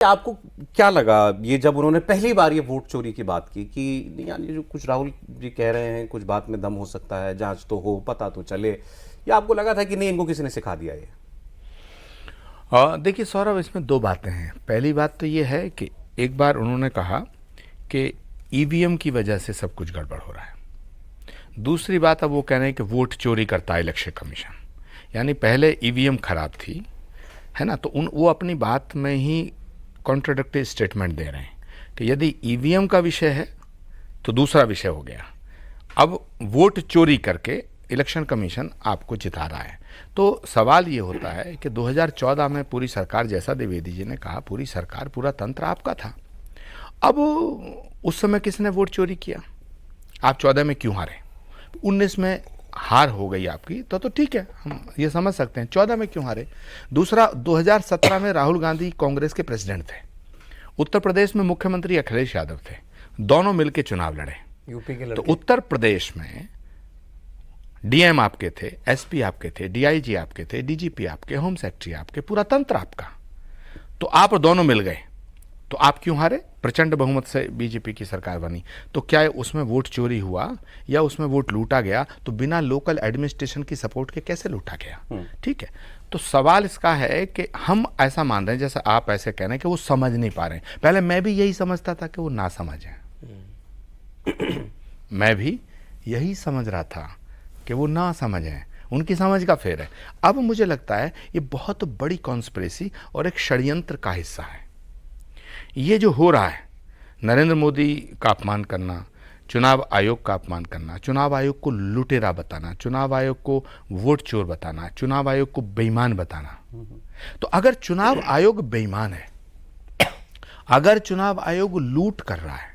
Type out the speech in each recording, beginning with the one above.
आपको क्या लगा ये जब उन्होंने पहली बार ये वोट चोरी की बात की कि नहीं यार ये जो कुछ राहुल जी कह रहे हैं कुछ बात में दम हो सकता है, जांच तो हो, पता तो चले, या आपको लगा था कि नहीं इनको किसी ने सिखा दिया ये? देखिए सौरभ, इसमें दो बातें हैं। पहली बात तो ये है कि एक बार उन्होंने कहा कि ईवीएम की वजह से सब कुछ गड़बड़ हो रहा है। दूसरी बात, अब वो कह रहे हैं कि वोट चोरी करता है इलेक्शन कमीशन। यानी पहले ईवीएम खराब थी, है ना, तो वो अपनी बात में ही कॉन्ट्राडिक्टरी स्टेटमेंट दे रहे हैं कि यदि ईवीएम का विषय है तो दूसरा विषय हो गया, अब वोट चोरी करके इलेक्शन कमीशन आपको जिता रहा है। तो सवाल ये होता है कि 2014 में पूरी सरकार, जैसा द्विवेदी जी ने कहा, पूरी सरकार, पूरा तंत्र आपका था। अब उस समय किसने वोट चोरी किया? आप 14 में क्यों हारे? 19 में हार हो गई आपकी तो ठीक है, हम ये समझ सकते हैं। 14 में क्यों हारे? दूसरा, 2017 में राहुल गांधी कांग्रेस के प्रेसिडेंट थे, उत्तर प्रदेश में मुख्यमंत्री अखिलेश यादव थे, दोनों मिलकर चुनाव लड़े। यूपी के तो उत्तर प्रदेश में डीएम आपके थे, एसपी आपके थे, डीआईजी आपके थे, डीजीपी आपके, होम सेक्रेटरी आपके, पूरा तंत्र आपका। तो आप दोनों मिल गए, तो आप क्यों हारे? प्रचंड बहुमत से बीजेपी की सरकार बनी। तो क्या उसमें वोट चोरी हुआ या उसमें वोट लूटा गया? तो बिना लोकल एडमिनिस्ट्रेशन की सपोर्ट के कैसे लूटा गया? ठीक है, तो सवाल इसका है कि हम ऐसा मान रहे हैं, जैसे आप ऐसे कह रहे हैं कि वो समझ नहीं पा रहे हैं। पहले मैं भी यही समझता था कि वो ना समझ है। मैं भी यही समझ रहा था कि वो ना समझ है, उनकी समझ का फेर है। अब मुझे लगता है ये बहुत बड़ी कॉन्स्पिरेसी और एक षड्यंत्र का हिस्सा है। ये जो हो रहा है, नरेंद्र मोदी का अपमान करना, चुनाव आयोग का अपमान करना, चुनाव आयोग को लुटेरा बताना, चुनाव आयोग को वोट चोर बताना, चुनाव आयोग को बेईमान बताना। तो अगर चुनाव आयोग बेईमान है, अगर चुनाव आयोग लूट कर रहा है,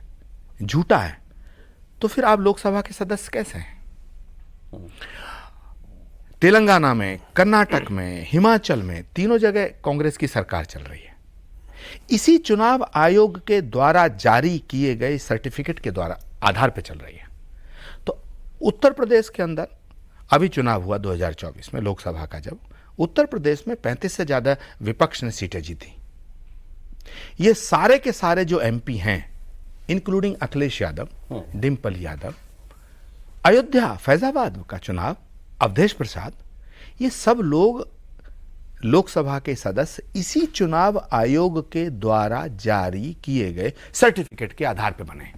झूठा है, तो फिर आप लोकसभा के सदस्य कैसे हैं? तेलंगाना में, कर्नाटक में, हिमाचल में, तीनों जगह कांग्रेस की सरकार चल रही है। इसी चुनाव आयोग के द्वारा जारी किए गए सर्टिफिकेट के द्वारा आधार पर चल रही है। तो उत्तर प्रदेश के अंदर अभी चुनाव हुआ 2024 में लोकसभा का, जब उत्तर प्रदेश में 35 से ज्यादा विपक्ष ने सीटें जीती। ये सारे के सारे जो एमपी हैं, इंक्लूडिंग अखिलेश यादव, डिम्पल यादव, अयोध्या फैजाबाद का चुनाव, अवधेश प्रसाद, ये सब लोग लोकसभा के सदस्य इसी चुनाव आयोग के द्वारा जारी किए गए सर्टिफिकेट के आधार पर बने।